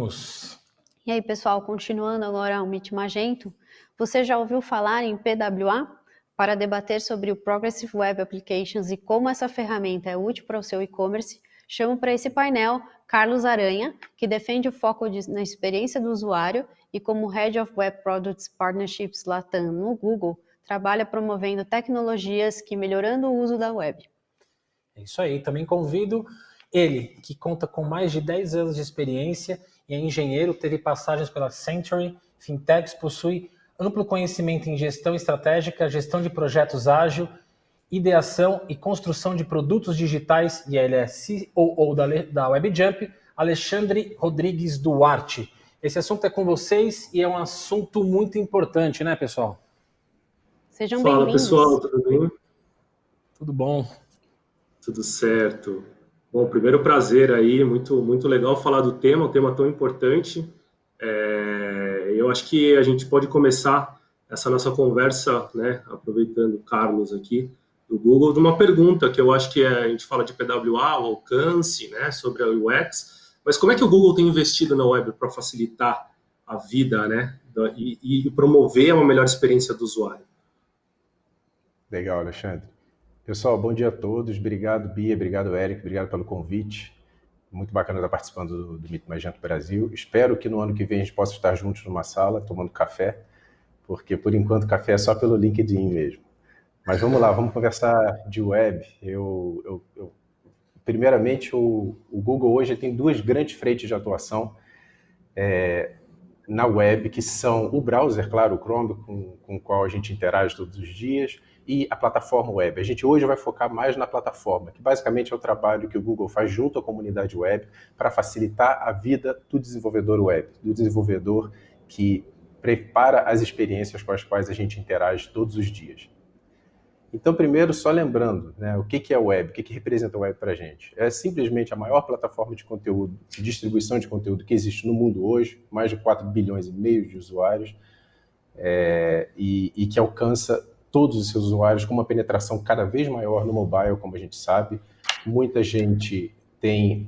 Vamos! E aí, pessoal, continuando agora o Meet Magento, você já ouviu falar em PWA? Para debater sobre o Progressive Web Applications e como essa ferramenta é útil para o seu e-commerce, chamo para esse painel Carlos Aranha, que defende o foco na experiência do usuário e como Head of Web Products Partnerships Latam no Google, trabalha promovendo tecnologias que melhorando o uso da web. É isso aí, também convido ele, que conta com mais de 10 anos de experiência e é engenheiro, teve passagens pela Century, Fintechs, possui amplo conhecimento em gestão estratégica, gestão de projetos ágil, ideação e construção de produtos digitais, e ele é COO da WebJump, Alexandre Rodrigues Duarte. Esse assunto é com vocês e é um assunto muito importante, né, pessoal? Sejam bem-vindos. Fala, pessoal, tudo bem? Tudo bom. Tudo certo. Bom, primeiro prazer aí, muito legal falar do tema, um tema tão importante. Eu acho que a gente pode começar essa nossa conversa, né, aproveitando o Carlos aqui do Google, de uma pergunta que eu acho que a gente fala de PWA, o alcance, né, sobre a UX, mas como é que o Google tem investido na web para facilitar a vida, né, e promover uma melhor experiência do usuário? Legal, Alexandre. Pessoal, bom dia a todos. Obrigado, Bia, obrigado, Eric, obrigado pelo convite. Muito bacana estar participando do Meet Magento Brasil. Espero que no ano que vem a gente possa estar juntos numa sala, tomando café, porque por enquanto café é só pelo LinkedIn mesmo. Mas vamos lá, vamos conversar de web. Primeiramente, o Google hoje tem duas grandes frentes de atuação na web, que são o browser, claro, o Chrome, com o qual a gente interage todos os dias, e a plataforma web. A gente hoje vai focar mais na plataforma, que basicamente é o trabalho que o Google faz junto à comunidade web para facilitar a vida do desenvolvedor web, do desenvolvedor que prepara as experiências com as quais a gente interage todos os dias. Então, primeiro, só lembrando, né, o que é web, o que representa a web para a gente. É simplesmente a maior plataforma de conteúdo, de distribuição de conteúdo que existe no mundo hoje, mais de 4,5 bilhões de usuários, e que alcança todos os seus usuários com uma penetração cada vez maior no mobile, como a gente sabe. Muita gente tem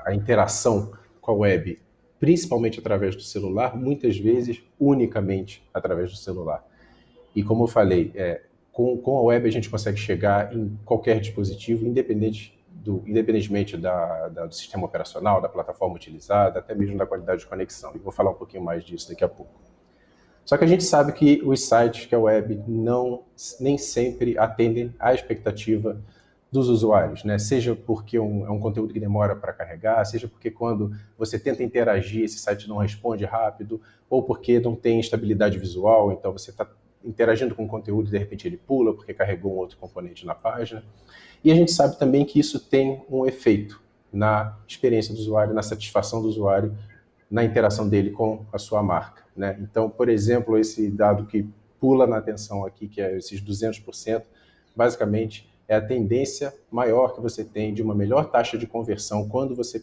a interação com a web, principalmente através do celular, muitas vezes unicamente através do celular. E como eu falei, com a web a gente consegue chegar em qualquer dispositivo, independentemente do sistema operacional, da plataforma utilizada, até mesmo da qualidade de conexão. E vou falar um pouquinho mais disso daqui a pouco. Só que a gente sabe que os sites, que a web, nem sempre atendem à expectativa dos usuários, né? Seja porque é um conteúdo que demora para carregar, seja porque quando você tenta interagir, esse site não responde rápido, ou porque não tem estabilidade visual, então você está interagindo com o conteúdo e de repente ele pula porque carregou um outro componente na página. E a gente sabe também que isso tem um efeito na experiência do usuário, na satisfação do usuário, na interação dele com a sua marca, né? Então, por exemplo, esse dado que pula na atenção aqui, que é esses 200%, basicamente é a tendência maior que você tem de uma melhor taxa de conversão quando você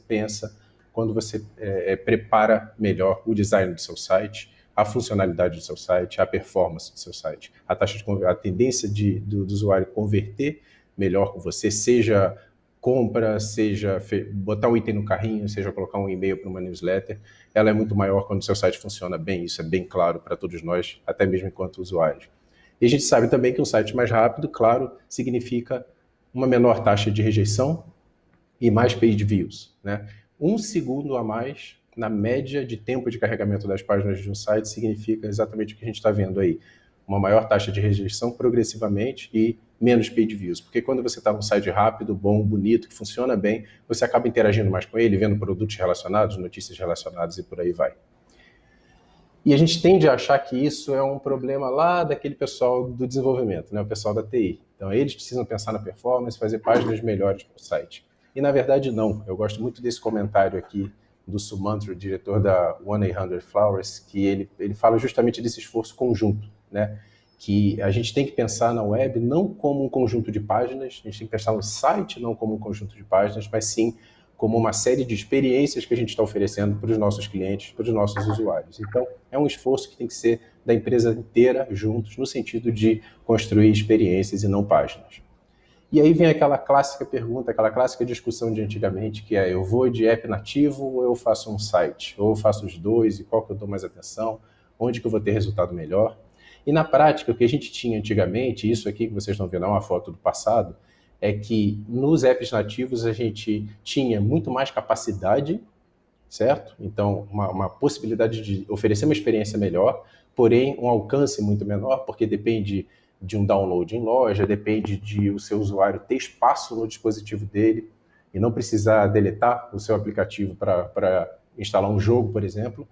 prepara melhor o design do seu site, a funcionalidade do seu site, a performance do seu site. A tendência do usuário converter melhor com você, seja compra, seja botar um item no carrinho, seja colocar um e-mail para uma newsletter, ela é muito maior quando o seu site funciona bem. Isso é bem claro para todos nós, até mesmo enquanto usuários. E a gente sabe também que um site mais rápido, claro, significa uma menor taxa de rejeição e mais page views, né? 1 segundo a mais na média de tempo de carregamento das páginas de um site significa exatamente o que a gente está vendo aí. Uma maior taxa de rejeição progressivamente e menos page views. Porque quando você está num site rápido, bom, bonito, que funciona bem, você acaba interagindo mais com ele, vendo produtos relacionados, notícias relacionadas e por aí vai. E a gente tende a achar que isso é um problema lá daquele pessoal do desenvolvimento, né, o pessoal da TI. Então, eles precisam pensar na performance, fazer páginas melhores para o site. E, na verdade, não. Eu gosto muito desse comentário aqui do Sumantro, diretor da 1-800-Flowers, que ele fala justamente desse esforço conjunto, né? Que a gente tem que pensar na web não como um conjunto de páginas, a gente tem que pensar no site não como um conjunto de páginas, mas sim como uma série de experiências que a gente está oferecendo para os nossos clientes, para os nossos usuários. Então, é um esforço que tem que ser da empresa inteira juntos, no sentido de construir experiências e não páginas. E aí vem aquela clássica pergunta, aquela clássica discussão de antigamente, que é: eu vou de app nativo ou eu faço um site? Ou eu faço os dois, e qual que eu dou mais atenção? Onde que eu vou ter resultado melhor? E na prática, o que a gente tinha antigamente, isso aqui que vocês estão vendo é uma foto do passado, é que nos apps nativos a gente tinha muito mais capacidade, certo? Então, uma possibilidade de oferecer uma experiência melhor, porém um alcance muito menor, porque depende de um download em loja, depende de o seu usuário ter espaço no dispositivo dele e não precisar deletar o seu aplicativo para instalar um jogo, por exemplo.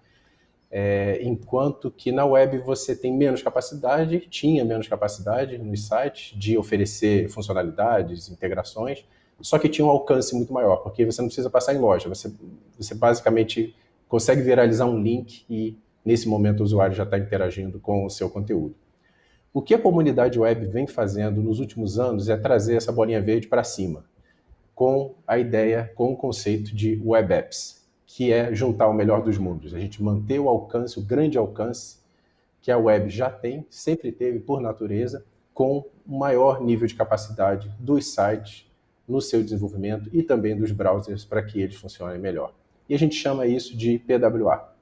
Enquanto que na web você tem menos capacidade, tinha menos capacidade nos sites de oferecer funcionalidades, integrações, só que tinha um alcance muito maior, porque você não precisa passar em loja, você basicamente consegue viralizar um link e nesse momento o usuário já está interagindo com o seu conteúdo. O que a comunidade web vem fazendo nos últimos anos é trazer essa bolinha verde para cima, com a ideia, com o conceito de web apps, que é juntar o melhor dos mundos. A gente manter o alcance, o grande alcance que a web já tem, sempre teve por natureza, com o maior nível de capacidade dos sites no seu desenvolvimento e também dos browsers para que eles funcionem melhor. E a gente chama isso de PWA,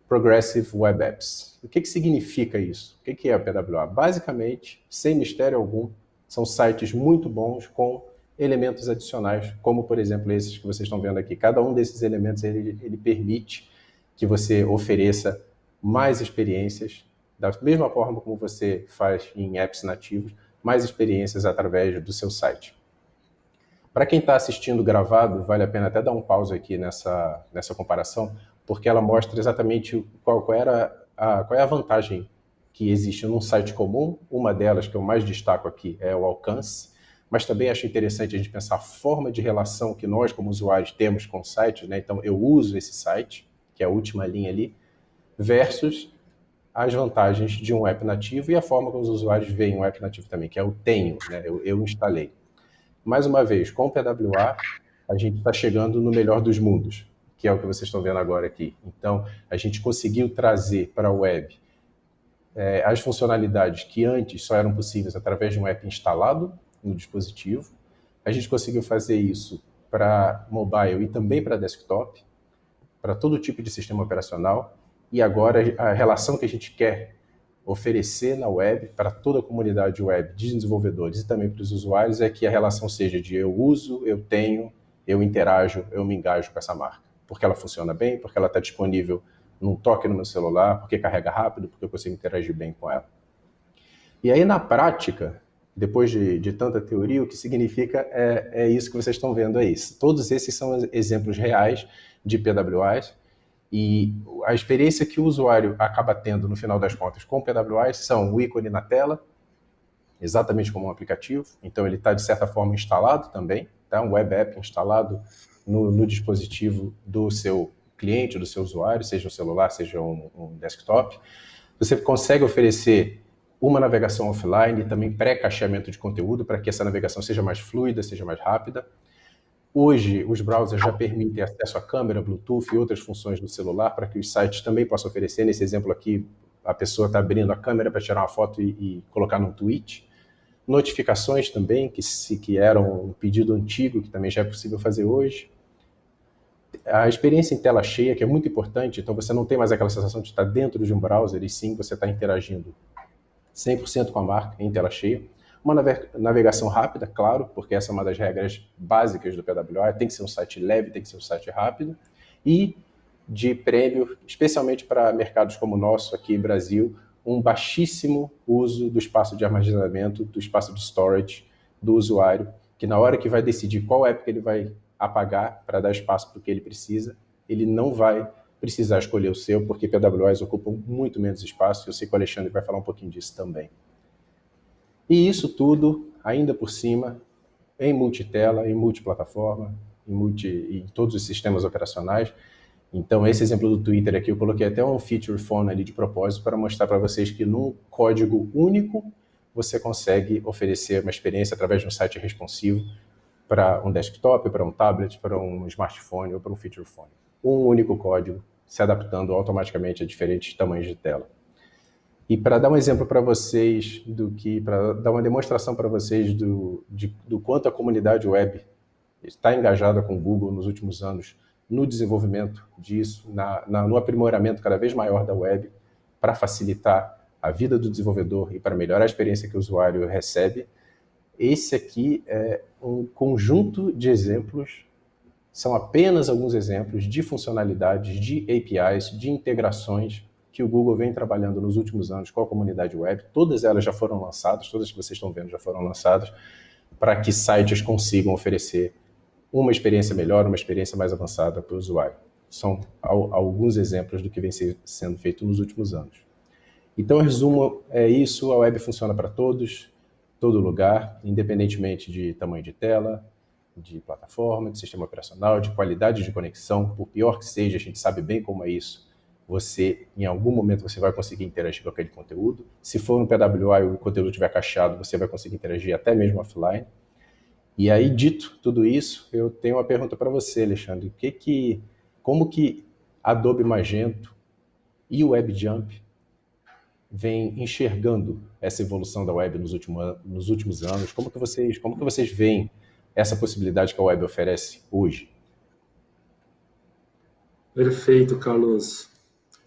Progressive Web Apps. O que significa isso? O que é a PWA? Basicamente, sem mistério algum, são sites muito bons com elementos adicionais, como, por exemplo, esses que vocês estão vendo aqui. Cada um desses elementos ele permite que você ofereça mais experiências, da mesma forma como você faz em apps nativos, mais experiências através do seu site. Para quem está assistindo gravado, vale a pena até dar um pause aqui nessa comparação, porque ela mostra exatamente qual é a vantagem que existe num site comum. Uma delas, que eu mais destaco aqui, é o alcance, mas também acho interessante a gente pensar a forma de relação que nós, como usuários, temos com o site, né? Então, eu uso esse site, que é a última linha ali, versus as vantagens de um app nativo e a forma como os usuários veem um app nativo também, que é o tenho, né? Eu instalei. Mais uma vez, com o PWA, a gente está chegando no melhor dos mundos, que é o que vocês estão vendo agora aqui. Então, a gente conseguiu trazer para a web as funcionalidades que antes só eram possíveis através de um app instalado no dispositivo. A gente conseguiu fazer isso para mobile e também para desktop, para todo tipo de sistema operacional. E agora a relação que a gente quer oferecer na web, para toda a comunidade web de desenvolvedores e também para os usuários, é que a relação seja de eu uso, eu tenho, eu interajo, eu me engajo com essa marca. Porque ela funciona bem, porque ela está disponível num toque no meu celular, porque carrega rápido, porque eu consigo interagir bem com ela. E aí, na prática, depois de tanta teoria, o que significa é isso que vocês estão vendo aí. Todos esses são exemplos reais de PWAs, e a experiência que o usuário acaba tendo no final das contas com PWAs são o ícone na tela, exatamente como um aplicativo, então ele está de certa forma instalado também, tá? Um web app instalado no dispositivo do seu cliente, do seu usuário, seja um celular, seja um desktop. Você consegue oferecer uma navegação offline e também pré-cacheamento de conteúdo para que essa navegação seja mais fluida, seja mais rápida. Hoje, os browsers já permitem acesso à câmera, Bluetooth e outras funções do celular para que os sites também possam oferecer. Nesse exemplo aqui, a pessoa está abrindo a câmera para tirar uma foto e colocar num tweet. Notificações também, que eram um pedido antigo, que também já é possível fazer hoje. A experiência em tela cheia, que é muito importante, então você não tem mais aquela sensação de estar dentro de um browser, e sim você está interagindo 100% com a marca em tela cheia. Uma navegação rápida, claro, porque essa é uma das regras básicas do PWA, tem que ser um site leve, tem que ser um site rápido, e de prêmio, especialmente para mercados como o nosso, aqui no Brasil, um baixíssimo uso do espaço de armazenamento, do espaço de storage do usuário, que na hora que vai decidir qual app que ele vai apagar para dar espaço para o que ele precisa, ele não vai precisar escolher o seu, porque PWAs ocupam muito menos espaço, e eu sei que o Alexandre vai falar um pouquinho disso também. E isso tudo, ainda por cima, em multitela, em multiplataforma, em todos os sistemas operacionais. Então, esse exemplo do Twitter aqui, eu coloquei até um feature phone ali de propósito para mostrar para vocês que num código único você consegue oferecer uma experiência através de um site responsivo para um desktop, para um tablet, para um smartphone ou para um feature phone. Um único código se adaptando automaticamente a diferentes tamanhos de tela. E para dar um exemplo para vocês para dar uma demonstração para vocês do quanto a comunidade web está engajada com o Google nos últimos anos no desenvolvimento disso, no aprimoramento cada vez maior da web, para facilitar a vida do desenvolvedor e para melhorar a experiência que o usuário recebe. Esse aqui é um conjunto de exemplos, são apenas alguns exemplos de funcionalidades, de APIs, de integrações que o Google vem trabalhando nos últimos anos com a comunidade web. Todas elas já foram lançadas, todas que vocês estão vendo já foram lançadas, para que sites consigam oferecer uma experiência melhor, uma experiência mais avançada para o usuário. São alguns exemplos do que vem sendo feito nos últimos anos. Então, em resumo, é isso, a web funciona para todos, todo lugar, independentemente de tamanho de tela, de plataforma, de sistema operacional, de qualidade de conexão. Por pior que seja, a gente sabe bem como é isso. Em algum momento, você vai conseguir interagir com aquele conteúdo. Se for no PWA e o conteúdo estiver cacheado, você vai conseguir interagir até mesmo offline. E aí, dito tudo isso, eu tenho uma pergunta para você, Alexandre. Como que Adobe Magento e o WebJump vem enxergando essa evolução da web nos últimos anos? Como que vocês veem essa possibilidade que a web oferece hoje? Perfeito, Carlos.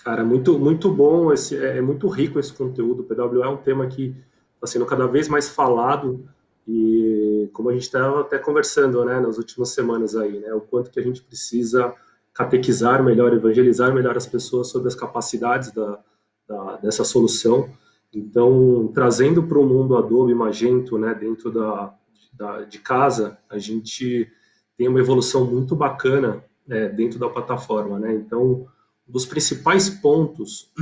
Cara, muito, muito bom, é muito rico esse conteúdo. O PWA é um tema que está sendo cada vez mais falado e, como a gente estava até conversando, né, nas últimas semanas aí, né, o quanto que a gente precisa catequizar melhor, evangelizar melhor as pessoas sobre as capacidades dessa solução. Então, trazendo para o mundo Adobe Magento, né, dentro de casa, a gente tem uma evolução muito bacana, né, dentro da plataforma, né? Então, um dos principais pontos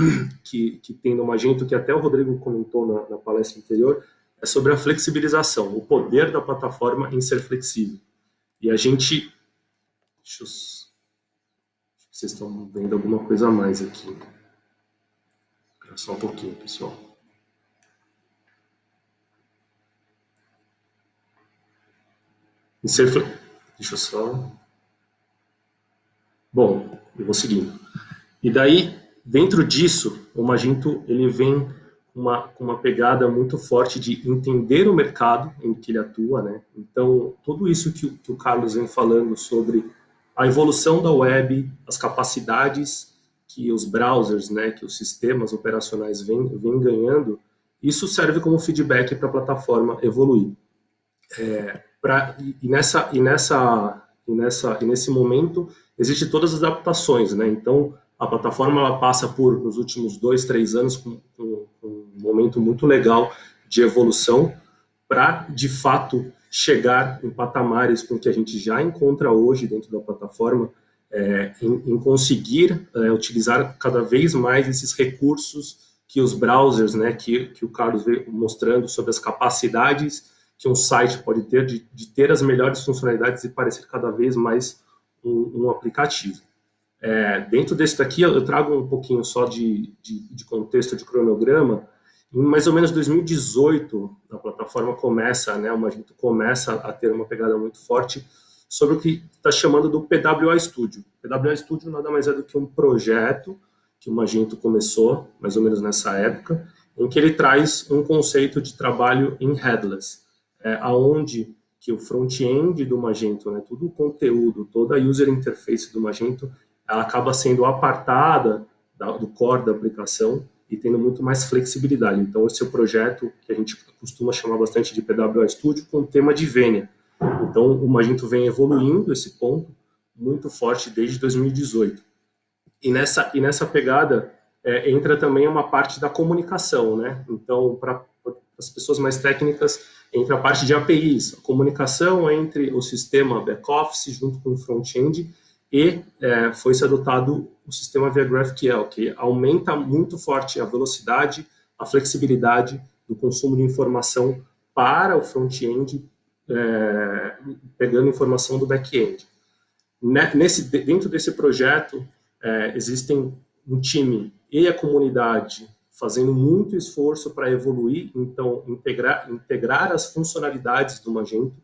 que tem no Magento, que até o Rodrigo comentou na palestra anterior, é sobre a flexibilização, o poder da plataforma em ser flexível. E a gente... Acho que vocês estão vendo alguma coisa a mais aqui. Só um pouquinho, pessoal. Deixa eu só... Bom, eu vou seguindo. E daí, dentro disso, o Magento ele vem com uma pegada muito forte de entender o mercado em que ele atua, né? Então, tudo isso que o Carlos vem falando sobre a evolução da web, as capacidades que os browsers, né, que os sistemas operacionais vêm ganhando, isso serve como feedback para a plataforma evoluir. Nesse momento, existem todas as adaptações, né? Então, a plataforma ela passa nos últimos 2-3 anos, com um momento muito legal de evolução para, de fato, chegar em patamares com que a gente já encontra hoje dentro da plataforma, em conseguir utilizar cada vez mais esses recursos que os browsers, né, que o Carlos veio mostrando sobre as capacidades que um site pode ter de ter as melhores funcionalidades e parecer cada vez mais um aplicativo. Dentro desse daqui, eu trago um pouquinho só de contexto, de cronograma. Em mais ou menos 2018, a plataforma começa, né, o Magento começa a ter uma pegada muito forte sobre o que está chamando do PWA Studio. O PWA Studio nada mais é do que um projeto que o Magento começou, mais ou menos nessa época, em que ele traz um conceito de trabalho em headless, aonde que o front-end do Magento, né, todo o conteúdo, toda a user interface do Magento, ela acaba sendo apartada do core da aplicação e tendo muito mais flexibilidade. Então, esse é o projeto que a gente costuma chamar bastante de PWA Studio, com o tema de Venia. Então, o Magento vem evoluindo esse ponto muito forte desde 2018. E nessa pegada entra também uma parte da comunicação, né? Então, para as pessoas mais técnicas, entra a parte de APIs, a comunicação entre o sistema back-office junto com o front-end, e foi-se adotado o sistema via GraphQL, que aumenta muito forte a velocidade, a flexibilidade do consumo de informação para o front-end, pegando informação do back-end. Dentro desse projeto, existem um time e a comunidade fazendo muito esforço para evoluir, então integrar as funcionalidades do Magento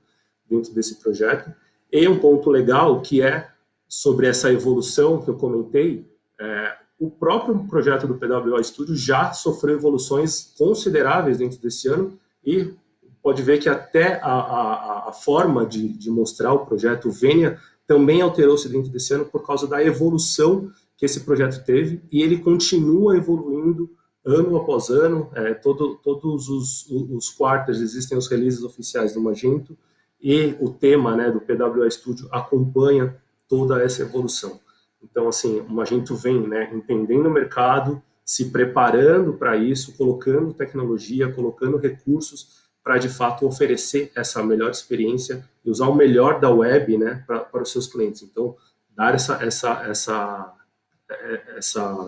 dentro desse projeto. E um ponto legal que é sobre essa evolução que eu comentei, o próprio projeto do PWA Studio já sofreu evoluções consideráveis dentro desse ano e pode ver que até a forma de mostrar o projeto Venia também alterou-se dentro desse ano por causa da evolução que esse projeto teve, e ele continua evoluindo ano após ano. Todos os quarters existem os releases oficiais do Magento, e o tema, né, do PWA Studio acompanha toda essa evolução. Então, assim, o Magento vem, né, entendendo o mercado, se preparando para isso, colocando tecnologia, colocando recursos para, de fato, oferecer essa melhor experiência e usar o melhor da web, né, para os seus clientes. Então, dar essa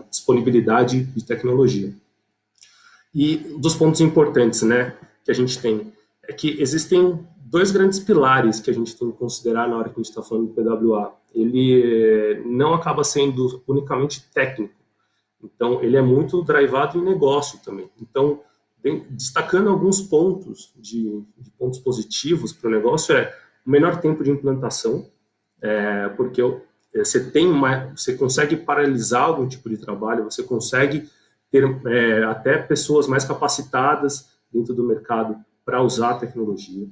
disponibilidade de tecnologia. E dos pontos importantes, né, que a gente tem é que existem dois grandes pilares que a gente tem que considerar na hora que a gente está falando do PWA. Ele não acaba sendo unicamente técnico, então ele é muito drivado em negócio também. Então, destacando alguns pontos de pontos positivos para o negócio o menor tempo de implantação, porque você consegue paralisar algum tipo de trabalho, você consegue ter até pessoas mais capacitadas dentro do mercado para usar a tecnologia.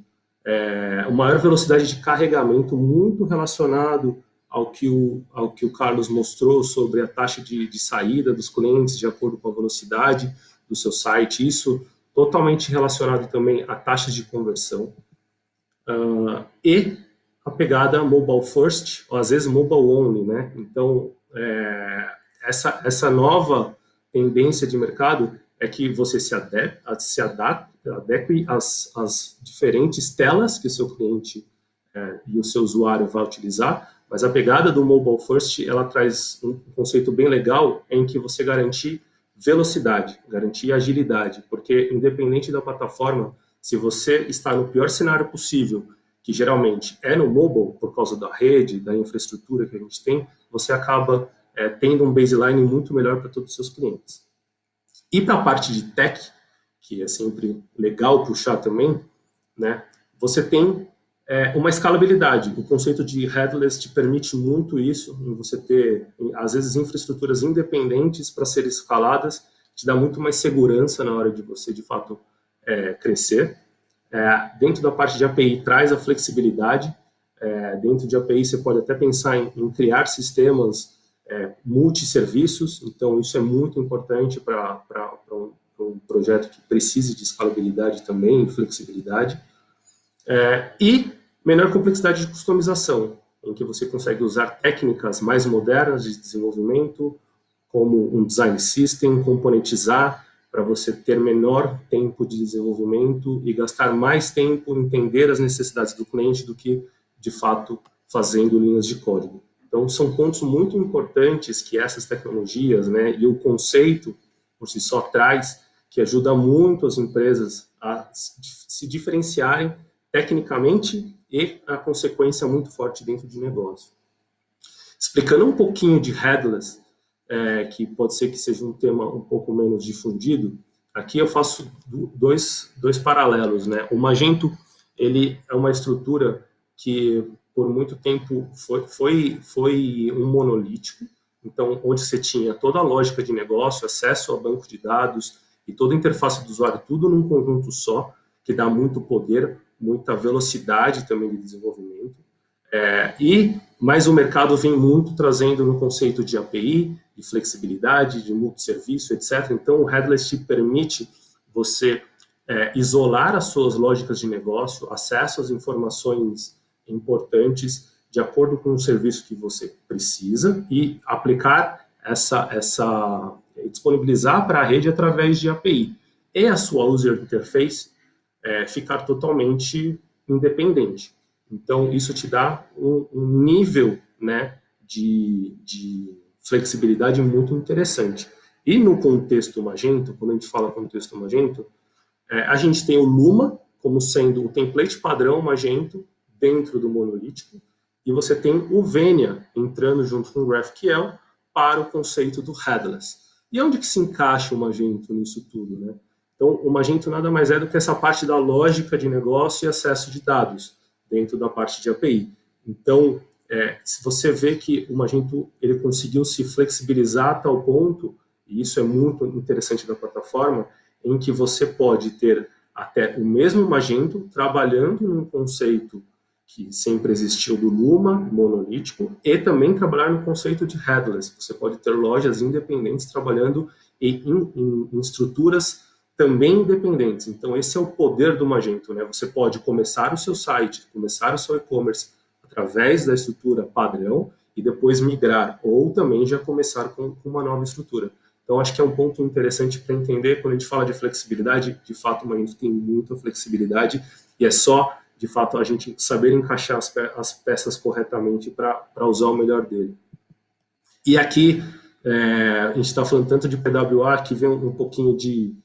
Uma maior velocidade de carregamento, muito relacionado ao que o Carlos mostrou sobre a taxa de saída dos clientes de acordo com a velocidade do seu site, isso totalmente relacionado também à taxa de conversão. E a pegada mobile first, ou às vezes mobile only, né? Então, essa nova tendência de mercado é que você se adeque às diferentes telas que o seu cliente e o seu usuário vai utilizar, mas a pegada do mobile first, ela traz um conceito bem legal em que você garantir velocidade, garantir agilidade, porque independente da plataforma, se você está no pior cenário possível, que geralmente é no mobile, por causa da rede, da infraestrutura que a gente tem, você acaba tendo um baseline muito melhor para todos os seus clientes. E para a parte de tech, que é sempre legal puxar também, né, você tem uma escalabilidade. O conceito de headless te permite muito isso, em você ter, às vezes, infraestruturas independentes para serem escaladas, te dá muito mais segurança na hora de você, de fato, crescer. Dentro da parte de API, traz a flexibilidade. Dentro de API, você pode até pensar em criar sistemas multisserviços, então isso é muito importante para um projeto que precise de escalabilidade também, e flexibilidade. E menor complexidade de customização, em que você consegue usar técnicas mais modernas de desenvolvimento, como um design system, componentizar, para você ter menor tempo de desenvolvimento e gastar mais tempo em entender as necessidades do cliente do que, de fato, fazendo linhas de código. Então, são pontos muito importantes que essas tecnologias, né, e o conceito por si só traz, que ajuda muito as empresas a se diferenciarem tecnicamente e a consequência muito forte dentro de negócio. Explicando um pouquinho de headless, que pode ser que seja um tema um pouco menos difundido, aqui eu faço dois paralelos, né? O Magento, ele é uma estrutura que por muito tempo foi um monolítico, então onde você tinha toda a lógica de negócio, acesso a banco de dados e toda a interface do usuário, tudo num conjunto só, que dá muito poder, muita velocidade também de desenvolvimento. Mas o mercado vem muito trazendo no conceito de API, de flexibilidade, de multisserviço, etc. Então, o headless te permite você isolar as suas lógicas de negócio, acesso às informações importantes de acordo com o serviço que você precisa e aplicar disponibilizar para a rede através de API. E a sua user interface ficar totalmente independente. Então, isso te dá um nível, né, de flexibilidade muito interessante. E no contexto Magento, quando a gente fala contexto Magento, a gente tem o Luma como sendo o template padrão Magento dentro do monolítico, e você tem o Venia entrando junto com o GraphQL para o conceito do headless. E onde que se encaixa o Magento nisso tudo, né? Então, o Magento nada mais é do que essa parte da lógica de negócio e acesso de dados dentro da parte de API. Então, se você vê que o Magento ele conseguiu se flexibilizar a tal ponto, e isso é muito interessante da plataforma, em que você pode ter até o mesmo Magento trabalhando num conceito que sempre existiu do Luma, monolítico, e também trabalhar no conceito de headless. Você pode ter lojas independentes trabalhando em estruturas também independentes. Então, esse é o poder do Magento, né? Você pode começar o seu site, começar o seu e-commerce através da estrutura padrão e depois migrar, ou também já começar com uma nova estrutura. Então, acho que é um ponto interessante para entender, quando a gente fala de flexibilidade, de fato, o Magento tem muita flexibilidade, e é só, de fato, a gente saber encaixar as peças corretamente para usar o melhor dele. E aqui, a gente está falando tanto de PWA, que vem um pouquinho de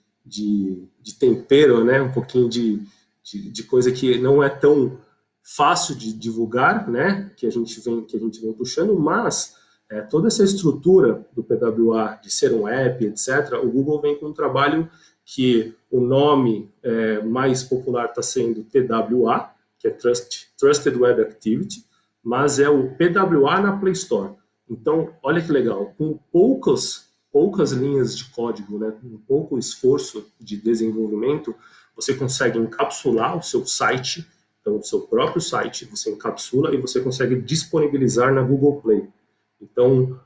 tempero, né? Um pouquinho de coisa que não é tão fácil de divulgar, né? Que a gente vem puxando, mas toda essa estrutura do PWA, de ser um app, etc., o Google vem com um trabalho que o nome mais popular está sendo TWA, que é Trusted Web Activity, mas é o PWA na Play Store. Então, olha que legal, com poucas linhas de código, né, com pouco esforço de desenvolvimento, você consegue encapsular o seu site, então o seu próprio site, você encapsula e você consegue disponibilizar na Google Play. Então,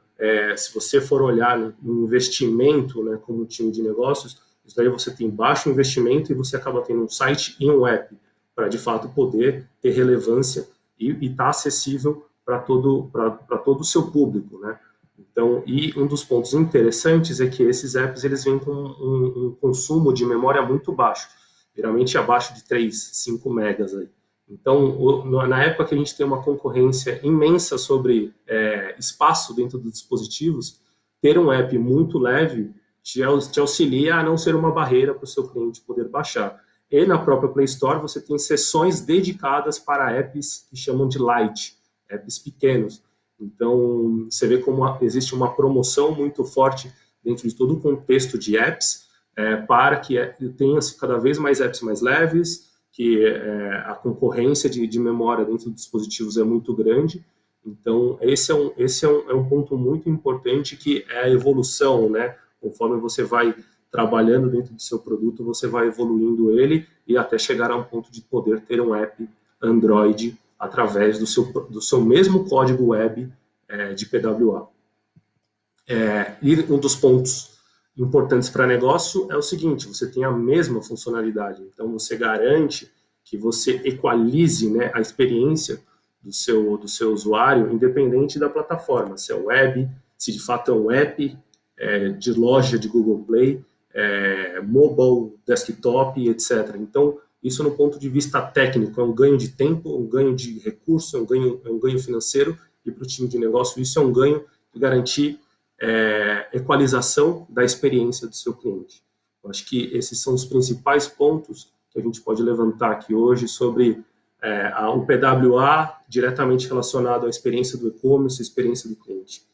se você for olhar no investimento, né, como time de negócios, isso daí você tem baixo investimento e você acaba tendo um site e um app para, de fato, poder ter relevância e estar acessível para todo o seu público, né? Então, e um dos pontos interessantes é que esses apps eles vêm com um consumo de memória muito baixo, geralmente abaixo de 3, 5 megas aí. Então, na época que a gente tem uma concorrência imensa sobre espaço dentro dos dispositivos, ter um app muito leve te auxilia a não ser uma barreira para o seu cliente poder baixar. E na própria Play Store você tem seções dedicadas para apps que chamam de light, apps pequenos. Então, você vê como existe uma promoção muito forte dentro de todo o contexto de apps, para que tenha-se cada vez mais apps mais leves, que a concorrência de memória dentro dos dispositivos é muito grande. Então, esse é um ponto muito importante, que é a evolução, né? Conforme você vai trabalhando dentro do seu produto, você vai evoluindo ele e até chegar a um ponto de poder ter um app Android através do seu mesmo código web de PWA. E um dos pontos importantes para negócio é o seguinte: você tem a mesma funcionalidade, então você garante que você equalize, né, a experiência do seu usuário, independente da plataforma, se é web, se de fato é um app de loja de Google Play, mobile, desktop, etc. Então, isso no ponto de vista técnico é um ganho de tempo, um ganho de recurso, é um ganho financeiro, e para o time de negócio isso é um ganho de garantir equalização da experiência do seu cliente. Eu acho que esses são os principais pontos que a gente pode levantar aqui hoje sobre o PWA diretamente relacionado à experiência do e-commerce, à experiência do cliente.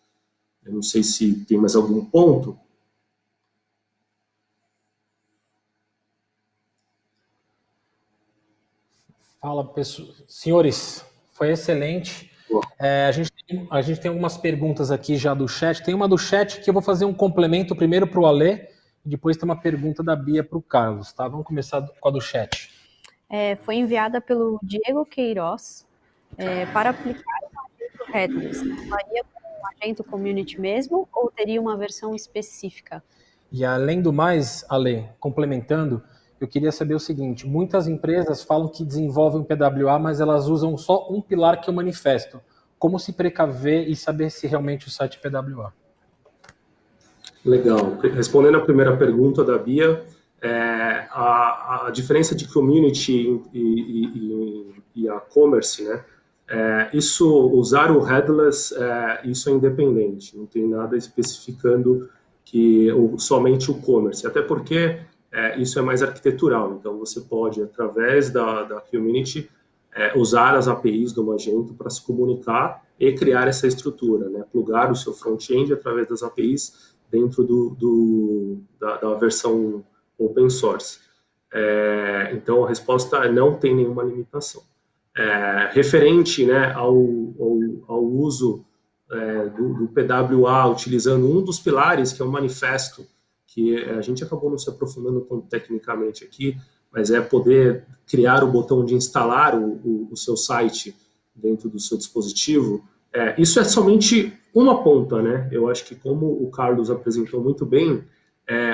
Eu não sei se tem mais algum ponto. Fala, pessoal. Senhores, foi excelente. A gente tem algumas perguntas aqui já do chat. Tem uma do chat que eu vou fazer um complemento primeiro para o Alê, e depois tem uma pergunta da Bia para o Carlos, tá? Vamos começar com a do chat. Foi enviada pelo Diego Queiroz. Para aplicar o Magento Headless, faria com o Magento Community mesmo ou teria uma versão específica? E além do mais, Ale, complementando, eu queria saber o seguinte: muitas empresas falam que desenvolvem o PWA, mas elas usam só um pilar, que é o manifesto. Como se precaver e saber se realmente o site é PWA? Legal. Respondendo a primeira pergunta da Bia, a diferença de community e a commerce, né? Usar o headless, isso é independente, não tem nada especificando que somente o commerce, até porque isso é mais arquitetural, então você pode, através da community, usar as APIs do Magento para se comunicar e criar essa estrutura, né? Plugar o seu front-end através das APIs dentro da versão open source. Então, a resposta é: não tem nenhuma limitação. referente, né, ao uso do PWA, utilizando um dos pilares, que é o manifesto, que a gente acabou não se aprofundando tão tecnicamente aqui, mas é poder criar o botão de instalar o seu site dentro do seu dispositivo. Isso é somente uma ponta, né? Eu acho que, como o Carlos apresentou muito bem,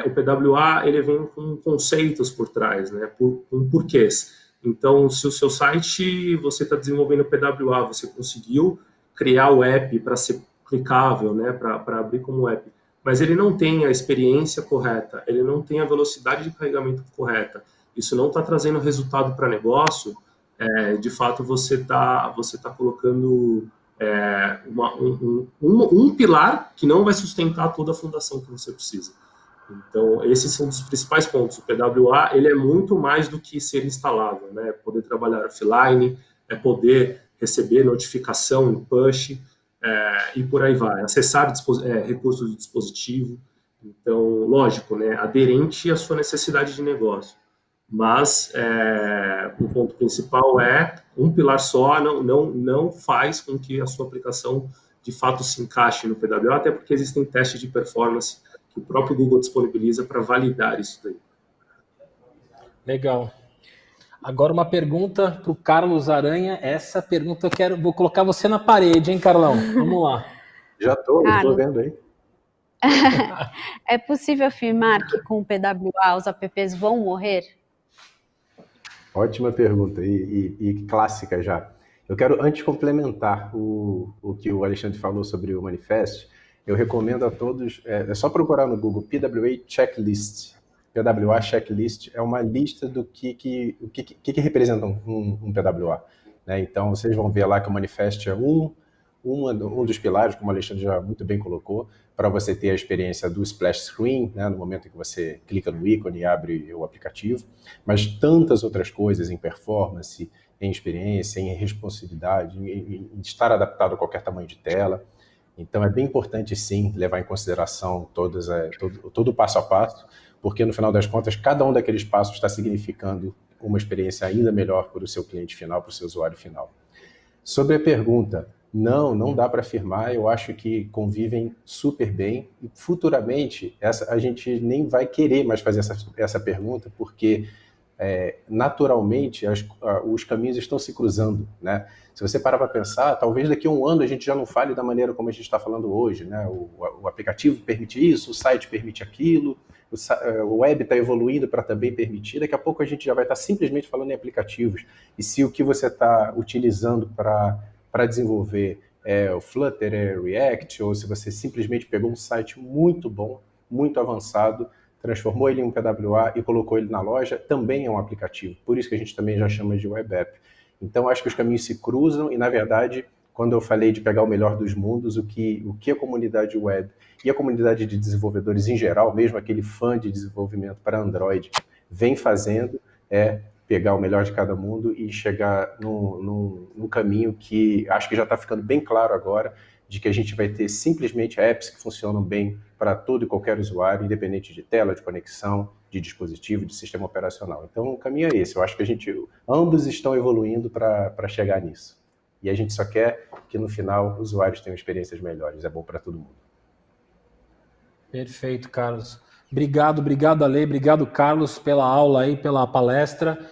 o PWA ele vem com conceitos por trás, né? Com porquês. Então, se o seu site, você está desenvolvendo o PWA, você conseguiu criar o app para ser clicável, né? Para abrir como app, mas ele não tem a experiência correta, ele não tem a velocidade de carregamento correta, isso não está trazendo resultado para negócio, de fato você tá colocando um pilar que não vai sustentar toda a fundação que você precisa. Então, esses são os principais pontos. O PWA, ele é muito mais do que ser instalável, né? Poder trabalhar offline, poder receber notificação em push, e por aí vai. Acessar recursos do dispositivo. Então, lógico, né? Aderente à sua necessidade de negócio. Mas o ponto principal é um pilar só, não faz com que a sua aplicação de fato se encaixe no PWA, até porque existem testes de performance que o próprio Google disponibiliza para validar isso daí. Legal. Agora uma pergunta para o Carlos Aranha. Essa pergunta vou colocar você na parede, hein, Carlão? Vamos lá. Já estou vendo aí. É possível afirmar que com o PWA os apps vão morrer? Ótima pergunta e clássica já. Eu quero, antes, complementar o que o Alexandre falou sobre o manifesto. Eu recomendo a todos, é só procurar no Google PWA Checklist. PWA Checklist é uma lista do que representa um PWA. Né? Então, vocês vão ver lá que o manifesto é um dos pilares, como o Alexandre já muito bem colocou, para você ter a experiência do splash screen, né, no momento em que você clica no ícone e abre o aplicativo, mas tantas outras coisas em performance, em experiência, em responsividade, em estar adaptado a qualquer tamanho de tela. Então, é bem importante, sim, levar em consideração todo o passo a passo, porque, no final das contas, cada um daqueles passos está significando uma experiência ainda melhor para o seu cliente final, para o seu usuário final. Sobre a pergunta, não dá para afirmar, eu acho que convivem super bem, e futuramente a gente nem vai querer mais fazer essa pergunta, porque naturalmente os caminhos estão se cruzando, né? Se você parar para pensar, talvez daqui a um ano a gente já não fale da maneira como a gente está falando hoje, né? O aplicativo permite isso, o site permite aquilo, o web está evoluindo para também permitir, daqui a pouco a gente já vai estar simplesmente falando em aplicativos, e se o que você está utilizando para desenvolver o Flutter, React, ou se você simplesmente pegou um site muito bom, muito avançado, transformou ele em um PWA e colocou ele na loja, também é um aplicativo. Por isso que a gente também já chama de web app. Então, acho que os caminhos se cruzam e, na verdade, quando eu falei de pegar o melhor dos mundos, o que a comunidade web e a comunidade de desenvolvedores em geral, mesmo aquele fã de desenvolvimento para Android, vem fazendo é pegar o melhor de cada mundo e chegar num caminho que acho que já está ficando bem claro agora, de que a gente vai ter simplesmente apps que funcionam bem para todo e qualquer usuário, independente de tela, de conexão, de dispositivo, de sistema operacional. Então, o caminho é esse. Eu acho que ambos estão evoluindo para chegar nisso. E a gente só quer que, no final, os usuários tenham experiências melhores. É bom para todo mundo. Perfeito, Carlos. Obrigado, Ale. Obrigado, Carlos, pela aula aí, pela palestra.